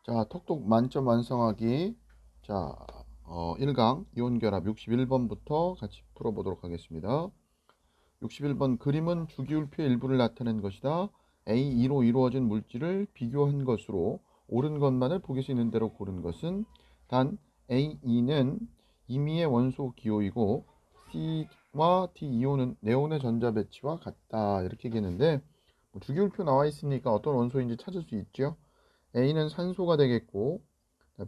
자, 톡톡 만점 완성하기. 자, 1강 이온결합 61번부터 같이 풀어보도록 하겠습니다. 61번 그림은 주기율표의 일부를 나타낸 것이다. A2로 이루어진 물질을 비교한 것으로 옳은 것만을 보길 수 있는 대로 고른 것은 단 A2는 임의의 원소 기호이고 C와 D2호는 네온의 전자 배치와 같다. 이렇게 얘기했는데 주기율표 나와 있으니까 어떤 원소인지 찾을 수 있죠. A는 산소가 되겠고,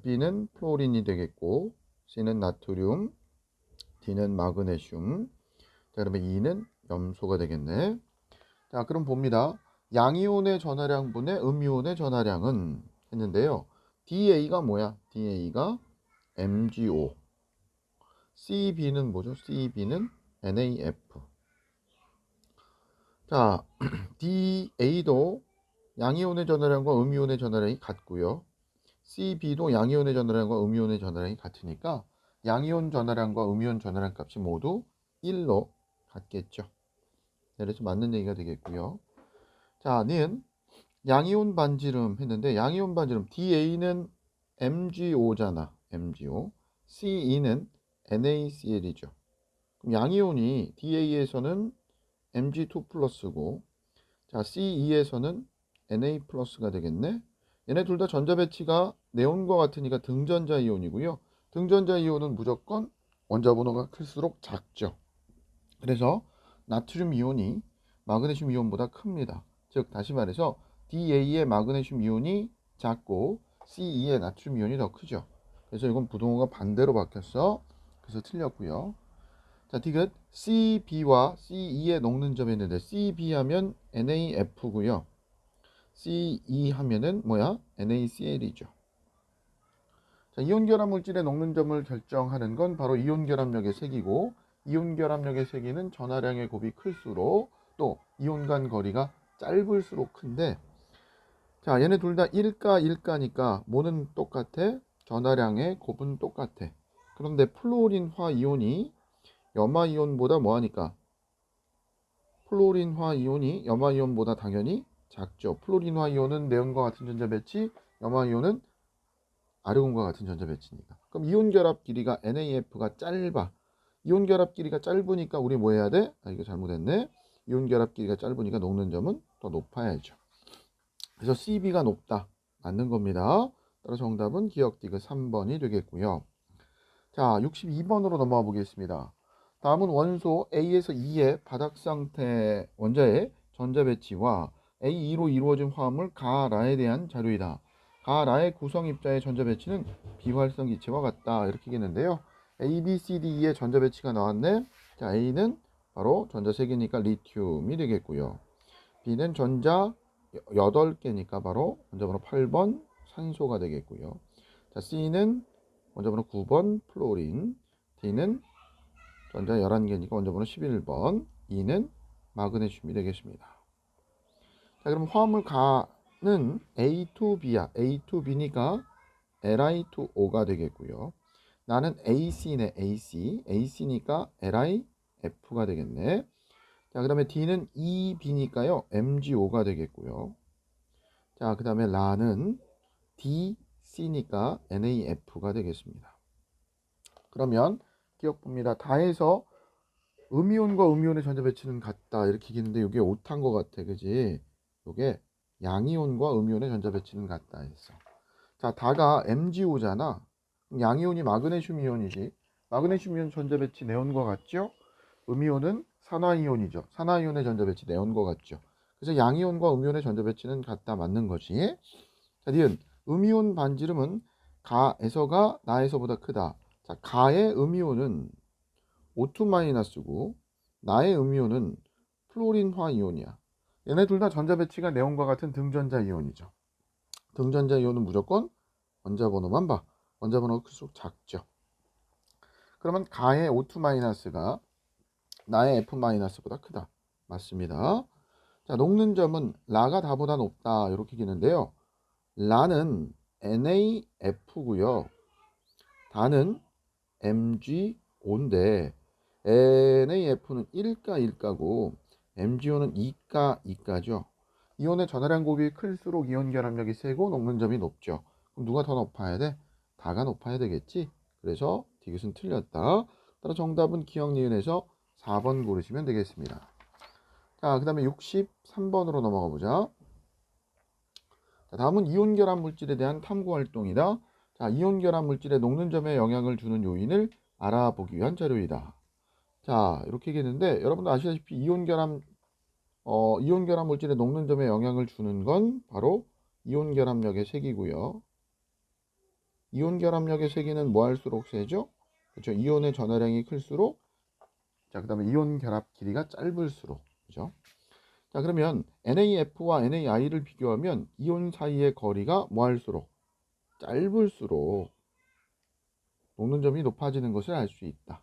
B는 플로린이 되겠고, C는 나트륨, D는 마그네슘, 자, 그러면 E는 염소가 되겠네. 자, 그럼 봅니다. 양이온의 전하량분의 음이온의 전하량은 했는데요. DA가 뭐야? DA가 MgO. CB는 뭐죠? CB는 NaF. 자, DA도 양이온의 전하량과 음이온의 전하량이 같고요. CB도 양이온의 전하량과 음이온의 전하량이 같으니까 양이온 전하량과 음이온 전하량 값이 모두 1로 같겠죠. 그래서 맞는 얘기가 되겠고요. 자, 는 양이온 반지름 했는데 양이온 반지름 DA는 MgO잖아. MgO. CE는 NaCl이죠. 그럼 양이온이 DA에서는 Mg2 플러스고 자, CE에서는 Na 플러스가 되겠네. 얘네 둘 다 전자 배치가 네온과 같으니까 등전자 이온이고요. 등전자 이온은 무조건 원자 번호가 클수록 작죠. 그래서 나트륨 이온이 마그네슘 이온보다 큽니다. 즉 다시 말해서 DA의 마그네슘 이온이 작고 CE의 나트륨 이온이 더 크죠. 그래서 이건 부동호가 반대로 바뀌었어. 그래서 틀렸고요. 자, 디귿 CB와 CE의 녹는 점이 있는데 CB 하면 NaF고요. Ce 하면은 뭐야? NaCl이죠. 자, 이온 결합 물질의 녹는 점을 결정하는 건 바로 이온 결합력의 세기고 이온 결합력의 세기는 전하량의 곱이 클수록 또 이온 간 거리가 짧을수록 큰데 자, 얘네 둘 다 1가 1가니까 모는 똑같아. 전하량의 곱은 똑같아. 그런데 플로린화 이온이 염화 이온보다 뭐하니까? 플로린화 이온이 염화 이온보다 당연히 작죠. 플로린화 이온은 네온과 같은 전자 배치, 염화 이온은 아르곤과 같은 전자 배치입니다. 그럼 이온 결합 길이가 NaF가 짧아. 이온 결합 길이가 짧으니까 우리 뭐 해야 돼? 아, 이거 잘못했네. 이온 결합 길이가 짧으니까 녹는 점은 더 높아야죠. 그래서 CB가 높다. 맞는 겁니다. 따라서 정답은 기억 디귿 3번이 되겠고요. 자, 62번으로 넘어가 보겠습니다. 다음은 원소 A에서 E의 바닥 상태 원자의 전자 배치와 A2로 이루어진 화합물 가라에 대한 자료이다. 가라의 구성 입자의 전자 배치는 비활성 기체와 같다. 이렇게 얘기했는데요. A, B, C, D, E의 전자 배치가 나왔네. 자, A는 바로 전자 3개니까 리튬이 되겠고요. B는 전자 8개니까 바로 원자번호 8번 산소가 되겠고요. 자, C는 원자번호 9번 플로린, D는 전자 11개니까 원자번호 11번, E는 마그네슘이 되겠습니다. 자, 그럼 화합물 가는 A2B야. A2B니까 Li2O가 되겠고요. 나는 AC네, AC. AC니까 LiF가 되겠네. 자, 그 다음에 D는 EB니까요. MgO가 되겠고요. 자, 그 다음에 라는 DC니까 NaF가 되겠습니다. 그러면 기억봅니다. 다해서 음이온과 음이온의 전자 배치는 같다. 이렇게 얘기했는데 이게 오타인 것 같아. 그지? 이게 양이온과 음이온의 전자 배치는 같다 했어. 자, 다가 MgO잖아. 양이온이 마그네슘 이온이지. 마그네슘 이온 전자 배치 네온과 같죠? 음이온은 산화이온이죠. 산화이온의 전자 배치 네온과 같죠. 그래서 양이온과 음이온의 전자 배치는 같다 맞는 거지. 자, 니은 음이온 반지름은 가에서가 나에서보다 크다. 자, 가의 음이온은 O2-고 나의 음이온은 플로린화 이온이야. 얘네 둘 다 전자 배치가 네온과 같은 등전자 이온이죠. 등전자 이온은 무조건 원자 번호만 봐. 원자 번호가 클수록 작죠. 그러면 가의 O2-가 나의 F-보다 크다. 맞습니다. 자, 녹는 점은 라가 다보다 높다. 이렇게 기는데요. 라는 NaF고요. 다는 MgO인데 NaF는 1가 1가고 MgO는 2가 2가죠. 이온의 전하량 곱이 클수록 이온 결합력이 세고 녹는 점이 높죠. 그럼 누가 더 높아야 돼? 다가 높아야 되겠지. 그래서 디귿은 틀렸다. 따라 정답은 기억 니은에서 4번 고르시면 되겠습니다. 자, 그 다음에 63번으로 넘어가 보자. 자, 다음은 이온 결합 물질에 대한 탐구 활동이다. 자, 이온 결합 물질에 녹는 점에 영향을 주는 요인을 알아보기 위한 자료이다. 자, 이렇게 얘기했는데 여러분도 아시다시피 이온 결합 물질에 녹는 점에 영향을 주는 건 바로 이온 결합력의 세기고요. 이온 결합력의 세기는 뭐 할수록 세죠? 그렇죠. 이온의 전하량이 클수록, 자, 그다음에 이온 결합 길이가 짧을수록, 그죠? 자, 그러면 NaF와 NaI를 비교하면 이온 사이의 거리가 뭐 할수록 짧을수록 녹는 점이 높아지는 것을 알 수 있다.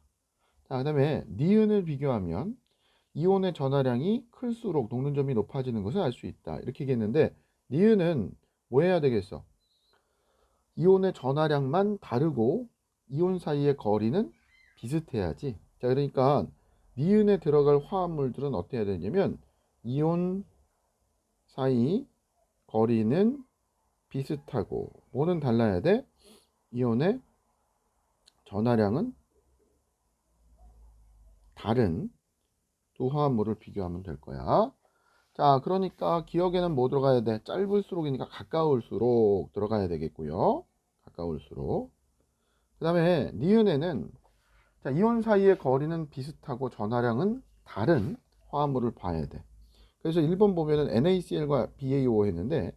자, 그다음에 니은을 비교하면 이온의 전하량이 클수록 녹는 점이 높아지는 것을 알 수 있다. 이렇게 얘기했는데 니은은 뭐 해야 되겠어? 이온의 전하량만 다르고 이온 사이의 거리는 비슷해야지. 자, 그러니까 니은에 들어갈 화합물들은 어떻게 해야 되냐면 이온 사이 거리는 비슷하고 뭐는 달라야 돼? 이온의 전하량은 다른 두 화합물을 비교하면 될 거야. 자, 그러니까 기억에는 뭐 들어가야 돼? 짧을수록이니까 가까울수록 들어가야 되겠고요. 가까울수록. 그 다음에 니은에는 자, 이온 사이의 거리는 비슷하고 전하량은 다른 화합물을 봐야 돼. 그래서 1번 보면은 NaCl과 BaO 했는데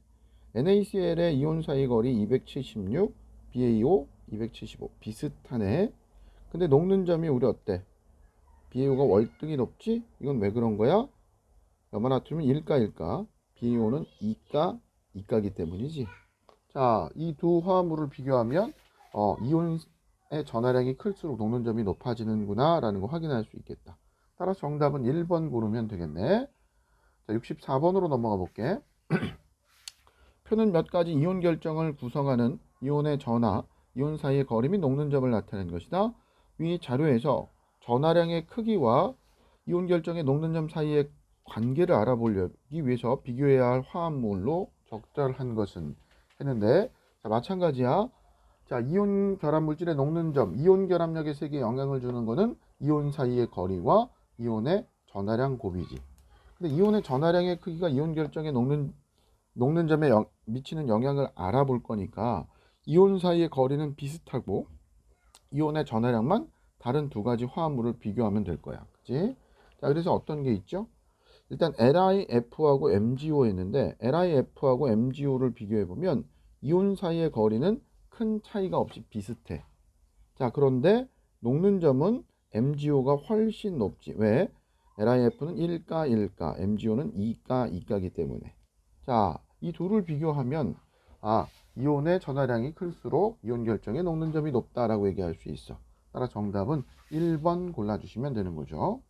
NaCl의 이온 사이 거리 276, BaO 275 비슷하네. 근데 녹는 점이 우리 어때? BaO가 월등히 높지? 이건 왜 그런 거야? 염화나트륨은 1가, BaO는 2가이기 때문이지. 자, 이 두 화합물을 비교하면 이온의 전하량이 클수록 녹는 점이 높아지는구나 라는 거 확인할 수 있겠다. 따라서 정답은 1번 고르면 되겠네. 자, 64번으로 넘어가 볼게. 표는 몇 가지 이온 결정을 구성하는 이온의 전하, 이온 사이의 거리 및 녹는 점을 나타낸 것이다. 위 자료에서 전하량의 크기와 이온 결정의 녹는 점 사이의 관계를 알아보기 위해서 비교해야 할 화합물로 적절한 것은 했는데, 자, 마찬가지야. 자, 이온 결합 물질의 녹는 점, 이온 결합력의 세기에 영향을 주는 것은 이온 사이의 거리와 이온의 전하량 곱이지. 근데 이온의 전하량의 크기가 이온 결정에 녹는 점에 미치는 영향을 알아볼 거니까 이온 사이의 거리는 비슷하고 이온의 전하량만 다른 두 가지 화합물을 비교하면 될 거야. 그치? 자, 그래서 어떤 게 있죠? 일단 LiF하고 MgO 했는데 LiF하고 MgO를 비교해 보면 이온 사이의 거리는 큰 차이가 없이 비슷해. 자, 그런데 녹는 점은 MgO가 훨씬 높지. 왜? LiF는 1가, MgO는 2가이기 때문에. 자, 이 둘을 비교하면 이온의 전하량이 클수록 이온 결정에 녹는 점이 높다라고 얘기할 수 있어. 따라 정답은 1번 골라주시면 되는 거죠.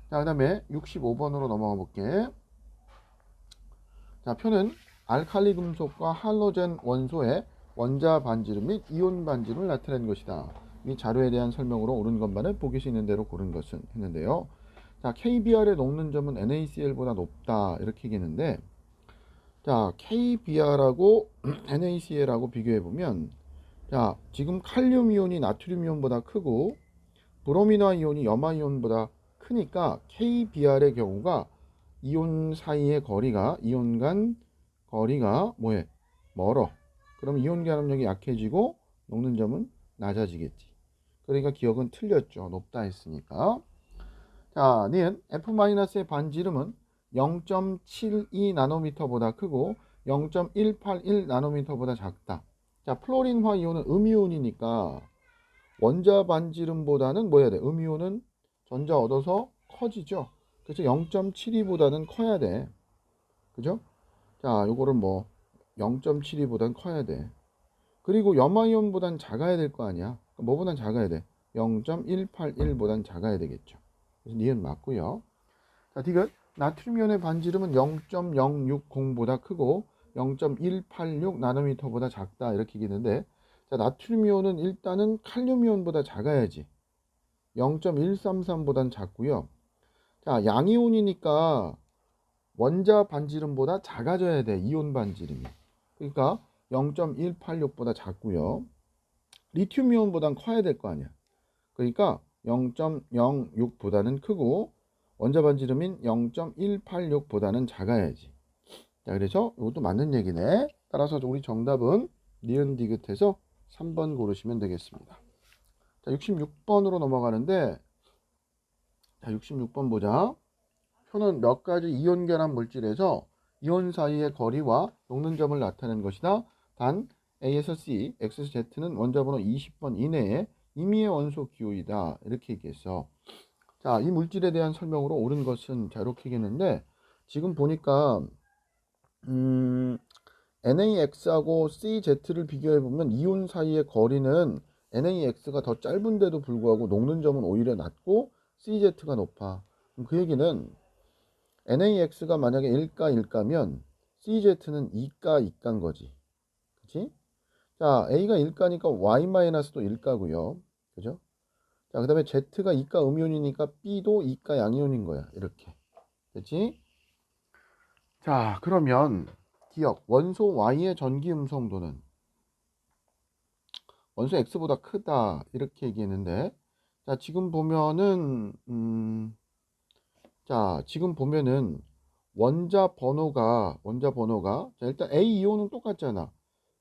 자, 그 다음에 65번으로 넘어가 볼게. 자, 표는 알칼리 금속과 할로젠 원소의 원자 반지름 및 이온 반지름을 나타낸 것이다. 이 자료에 대한 설명으로 옳은 것만을 보기 있는 대로 고른 것은 했는데요. 자, KBr의 녹는 점은 NaCl보다 높다 이렇게 얘기했는데, 자, KBr하고 NaCl하고 비교해 보면, 자, 지금 칼륨 이온이 나트륨 이온보다 크고 브로미나 이온이 염화 이온보다 크니까 KBr의 경우가 이온 사이의 거리가 이온 간 거리가 뭐해? 멀어. 그럼 이온 결합력이 약해지고 녹는 점은 낮아지겠지. 그러니까 기억은 틀렸죠. 높다 했으니까. 자, 니은 F-의 반지름은 0.72 나노미터보다 크고 0.181 나노미터보다 작다. 자, 플로린화 이온은 음이온이니까 원자 반지름보다는 뭐 해야 돼? 음이온은 전자 얻어서 커지죠. 그래서 0.72보다는 커야 돼. 그죠? 자, 요거를 뭐 0.72보다는 커야 돼. 그리고 염화이온보다는 작아야 될 거 아니야. 뭐보단 작아야 돼? 0.181보다는 작아야 되겠죠. 그래서 니은 맞고요. 자, 디귿 나트륨이온의 반지름은 0.060보다 크고 0.186 나노미터보다 작다 이렇게 얘기했는데, 자, 나트륨이온은 일단은 칼륨이온보다 작아야지. 0.133보다는 작고요. 자, 양이온이니까 원자 반지름보다 작아져야 돼. 이온 반지름이. 그러니까 0.186보다 작고요. 리튬 이온보단 커야 될 거 아니야. 그러니까 0.06보다는 크고 원자 반지름인 0.186보다는 작아야지. 자, 그래서 이것도 맞는 얘기네. 따라서 우리 정답은 니은 디귿해서 3번 고르시면 되겠습니다. 자, 66번으로 넘어가는데, 자, 66번 보자. 표는 몇 가지 이온 결합 물질에서 이온 사이의 거리와 녹는 점을 나타낸 것이다. 단 A에서 C, X에서 Z는 원자 번호 20번 이내에 임의의 원소 기호이다. 이렇게 얘기했어. 자, 이 물질에 대한 설명으로 옳은 것은 자, 이렇게 얘기했는데, 지금 보니까 NaX하고 CZ를 비교해 보면 이온 사이의 거리는 NaX가 더 짧은데도 불구하고 녹는 점은 오히려 낮고 CZ가 높아. 그럼 그 얘기는 NaX가 만약에 1가 1가면 CZ는 2가 2가인 거지. 그치? 자, A가 1가니까 Y-도 1가고요. 그죠? 자, 그 다음에 Z가 2가 음이온이니까 B도 2가 양이온인 거야. 이렇게. 그치? 자, 그러면 기억. 원소 Y의 전기 음성도는 원소 X보다 크다. 이렇게 얘기했는데, 자, 지금 보면은, 자, 지금 보면은 원자 번호가 자, 일단 A 이온은 똑같잖아.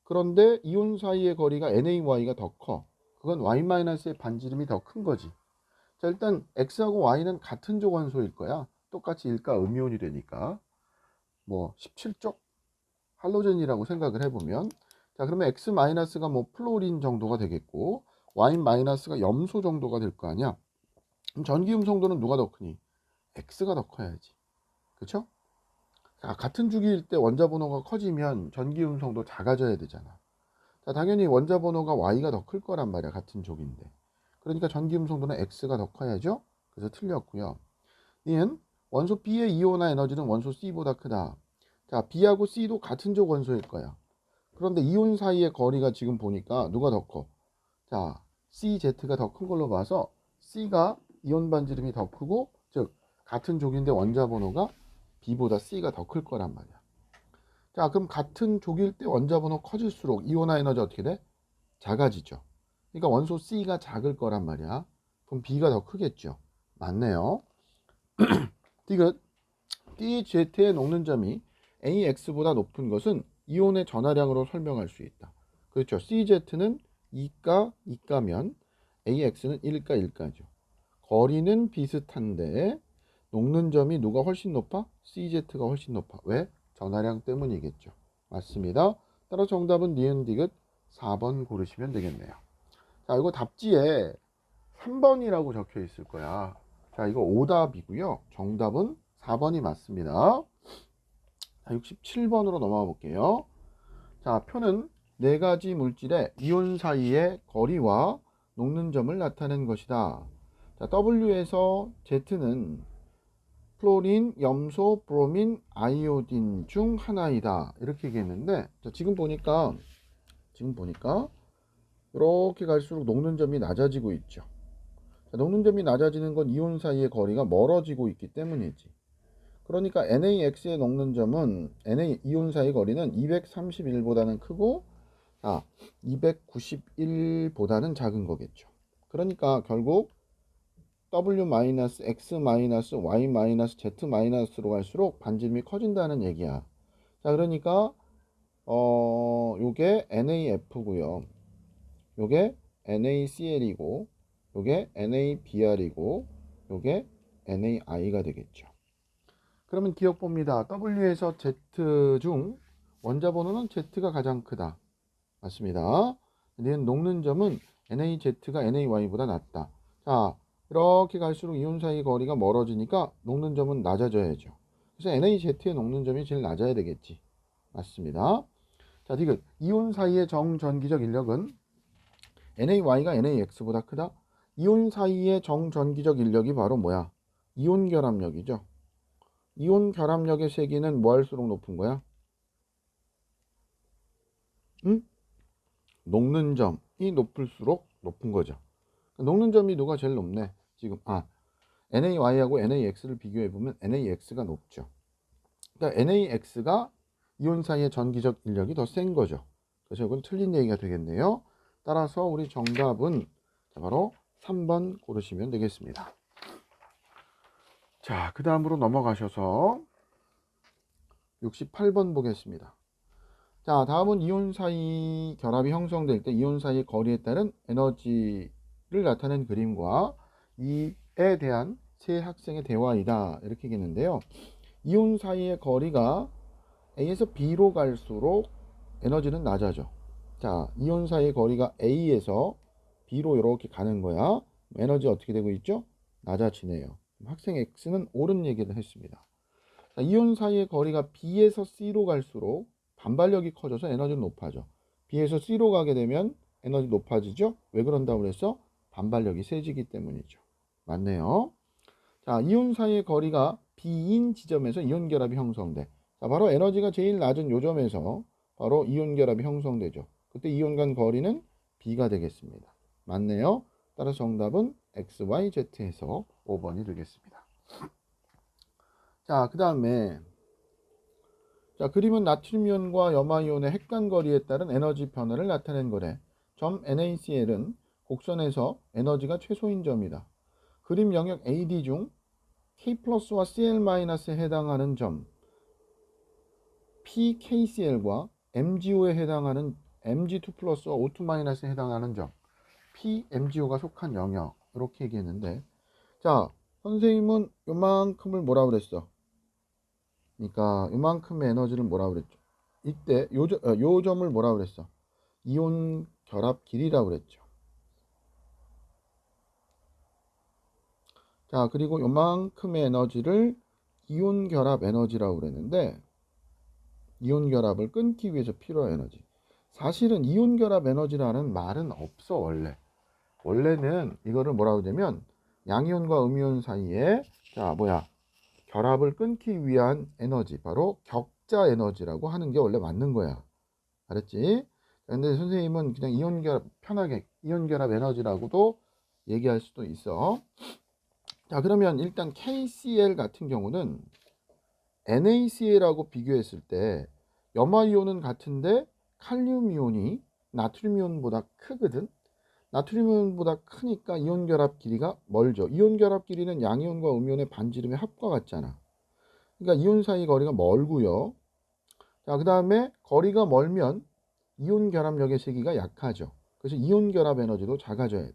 그런데 이온 사이의 거리가 NaY가 더 커. 그건 Y-의 반지름이 더 큰 거지. 자, 일단 X하고 Y는 같은 족 원소일 거야. 똑같이 일가 음이온이 되니까. 뭐 17족 할로젠이라고 생각을 해보면, 자, 그러면 X-가 뭐 플로린 정도가 되겠고 Y-가 염소 정도가 될 거 아니야. 그럼 전기 음성도는 누가 더 크니? X가 더 커야지. 그쵸? 자, 같은 주기일 때 원자 번호가 커지면 전기 음성도 작아져야 되잖아. 자, 당연히 원자 번호가 Y가 더 클 거란 말이야. 같은 족인데. 그러니까 전기 음성도는 X가 더 커야죠. 그래서 틀렸고요. 이는 원소 B의 이온화 에너지는 원소 C보다 크다. 자, B하고 C도 같은 족 원소일 거야. 그런데 이온 사이의 거리가 지금 보니까 누가 더 커? 자, CZ가 더 큰 걸로 봐서 C가 이온 반지름이 더 크고, 즉 같은 족인데 원자 번호가 B보다 C가 더 클 거란 말이야. 자, 그럼 같은 족일 때 원자 번호 커질수록 이온화 에너지 어떻게 돼? 작아지죠. 그러니까 원소 C가 작을 거란 말이야. 그럼 B가 더 크겠죠. 맞네요. 디귿. DZ의 녹는 점이 AX보다 높은 것은 이온의 전하량으로 설명할 수 있다. 그렇죠. CZ는 2가 2가면 AX는 1가 1가죠. 거리는 비슷한데 녹는 점이 누가 훨씬 높아? CZ가 훨씬 높아. 왜? 전하량 때문이겠죠. 맞습니다. 따라 정답은 니은 디귿 4번 고르시면 되겠네요. 자, 이거 답지에 3번이라고 적혀 있을 거야. 자, 이거 오답이고요. 정답은 4번이 맞습니다. 자, 67번으로 넘어가 볼게요. 자, 표는 네 가지 물질의 이온 사이의 거리와 녹는 점을 나타낸 것이다. 자, W에서 Z는 플로린, 염소, 브로민, 아이오딘 중 하나이다. 이렇게 얘기했는데, 자, 지금 보니까 이렇게 갈수록 녹는 점이 낮아지고 있죠. 자, 녹는 점이 낮아지는 건 이온 사이의 거리가 멀어지고 있기 때문이지. 그러니까 NaX의 녹는 점은 Na 이온 사이 거리는 231보다는 크고, 291보다는 작은 거겠죠. 그러니까 결국 W-X-Y-Z-로 갈수록 반지름이 커진다는 얘기야. 자, 그러니까 요게 NaF고요. 요게 NaCl이고, 요게 NaBr이고, 요게 NaI가 되겠죠. 그러면 기억 봅니다. W에서 Z 중 원자 번호는 Z가 가장 크다. 맞습니다. 얘는 녹는 점은 NaZ가 NaY보다 낮다. 자, 이렇게 갈수록 이온 사이 거리가 멀어지니까 녹는 점은 낮아져야죠. 그래서 NaZ의 녹는 점이 제일 낮아야 되겠지. 맞습니다. 자, 디귿. 이온 사이의 정전기적 인력은 NaY가 NaX보다 크다. 이온 사이의 정전기적 인력이 바로 뭐야? 이온 결합력이죠. 이온 결합력의 세기는 뭐 할수록 높은 거야? 응? 녹는 점이 높을수록 높은 거죠. 녹는 점이 누가 제일 높네? 지금 NaY하고 NaX를 비교해 보면 NaX가 높죠. 그러니까 NaX가 이온 사이의 전기적 인력이 더 센 거죠. 그래서 이건 틀린 얘기가 되겠네요. 따라서 우리 정답은 바로 3번 고르시면 되겠습니다. 자, 그 다음으로 넘어가셔서 68번 보겠습니다. 자, 다음은 이온 사이 결합이 형성될 때 이온 사이의 거리에 따른 에너지를 나타낸 그림과 이에 대한 세 학생의 대화이다. 이렇게 얘기했는데요. 이온 사이의 거리가 A에서 B로 갈수록 에너지는 낮아져. 자, 이온 사이의 거리가 A에서 B로 이렇게 가는 거야. 에너지 어떻게 되고 있죠? 낮아지네요. 학생 X는 옳은 얘기를 했습니다. 자, 이온 사이의 거리가 B에서 C로 갈수록 반발력이 커져서 에너지는 높아져. B에서 C로 가게 되면 에너지 높아지죠? 왜 그런다고 그랬어? 반발력이 세지기 때문이죠. 맞네요. 자, 이온 사이의 거리가 B인 지점에서 이온 결합이 형성돼. 자, 바로 에너지가 제일 낮은 요점에서 바로 이온 결합이 형성되죠. 그때 이온 간 거리는 B가 되겠습니다. 맞네요. 따라서 정답은 X, Y, Z에서 5번이 되겠습니다. 자, 그 다음에 자, 그림은 나트륨이온과 염화이온의 핵간 거리에 따른 에너지 변화를 나타낸 거래. 점 NaCl은 곡선에서 에너지가 최소인 점이다. 그림 영역 AD 중 K 플러스와 Cl-에 해당하는 점 PKCl과 MgO에 해당하는 Mg2 플러스와 O2-에 해당하는 점 PMgO가 속한 영역 이렇게 얘기했는데, 자, 선생님은 요만큼을 뭐라 그랬어? 그러니까 요만큼의 에너지를 뭐라 그랬죠? 이때 요 점을 뭐라 그랬어? 이온 결합 길이라고 그랬죠. 자, 그리고 요만큼의 에너지를 이온 결합 에너지라고 그랬는데, 이온 결합을 끊기 위해서 필요한 에너지. 사실은 이온 결합 에너지라는 말은 없어. 원래는 이거를 뭐라고 하냐면 양이온과 음이온 사이에 자 뭐야 결합을 끊기 위한 에너지, 바로 격자 에너지라고 하는 게 원래 맞는 거야. 알았지? 근데 선생님은 그냥 이온 결합, 편하게 이온 결합 에너지라고도 얘기할 수도 있어. 자, 그러면 일단 KCl 같은 경우는 NaCl하고 비교했을 때 염화이온은 같은데 칼륨 이온이 나트륨 이온보다 크거든. 나트륨 이온보다 크니까 이온 결합 길이가 멀죠. 이온 결합 길이는 양이온과 음이온의 반지름의 합과 같잖아. 그러니까 이온 사이 거리가 멀고요. 자, 그 다음에 거리가 멀면 이온 결합력의 세기가 약하죠. 그래서 이온 결합 에너지도 작아져야 돼.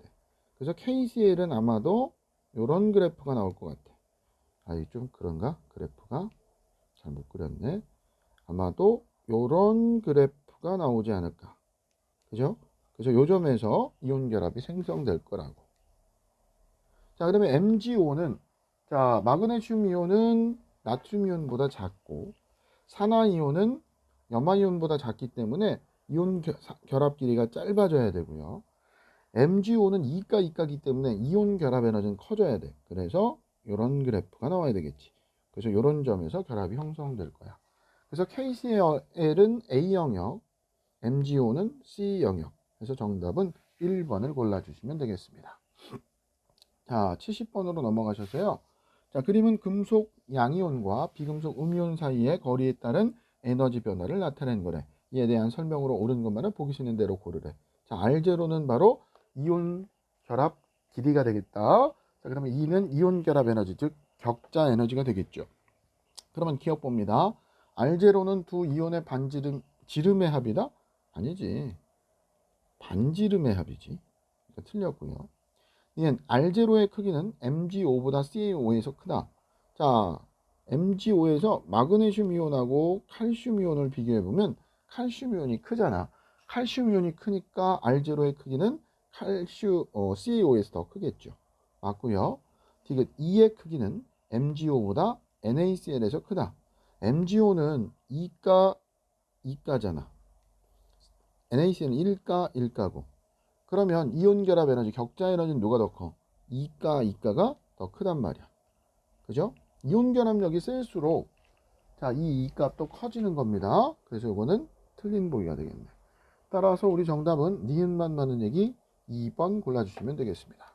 그래서 KCl은 아마도 이런 그래프가 나올 것 같아. 아, 좀 그런가? 그래프가 잘못 그렸네. 아마도 이런 그래프가 나오지 않을까. 그죠? 그래서 요 점에서 이온 결합이 생성될 거라고. 자, 그러면 MgO는 자, 마그네슘 이온은 나트륨 이온보다 작고 산화 이온은 염화 이온보다 작기 때문에 이온 결합 길이가 짧아져야 되고요. MgO는 2가 2가기 때문에 이온 결합 에너지는 커져야 돼. 그래서 이런 그래프가 나와야 되겠지. 그래서 이런 점에서 결합이 형성될 거야. 그래서 KCl은 A 영역, MgO는 C 영역. 그래서 정답은 1번을 골라주시면 되겠습니다. 자, 70번으로 넘어가셔서요. 자, 그림은 금속 양이온과 비금속 음이온 사이의 거리에 따른 에너지 변화를 나타낸 거래. 이에 대한 설명으로 옳은 것만은 보기 싫은 대로 고르래. 자, R0는 바로 이온 결합 길이가 되겠다. 자, 그러면 E는 이온 결합 에너지, 즉 격자 에너지가 되겠죠. 그러면 기억 봅니다. R0는 두 이온의 지름의 합이다? 아니지. 반지름의 합이지. 그러니까 틀렸고요. 얘는 R0의 크기는 MgO보다 CaO에서 크다. 자, MgO에서 마그네슘 이온하고 칼슘 이온을 비교해보면 칼슘 이온이 크잖아. 칼슘 이온이 크니까 R0의 크기는 CaO에서 더 크겠죠. 맞고요. 디귿 E의 크기는 MgO보다 NaCl에서 크다. MgO는 2가 2가잖아. NaCl은 1가 1가고. 그러면 이온 결합 에너지, 격자 에너지는 누가 더 커? 2가 2가가 더 크단 말이야. 그죠? 이온 결합력이 셀수록 자, 이 값도 커지는 겁니다. 그래서 이거는 틀린 보기가 되겠네. 따라서 우리 정답은 니은만 많은 얘기 2번 골라주시면 되겠습니다.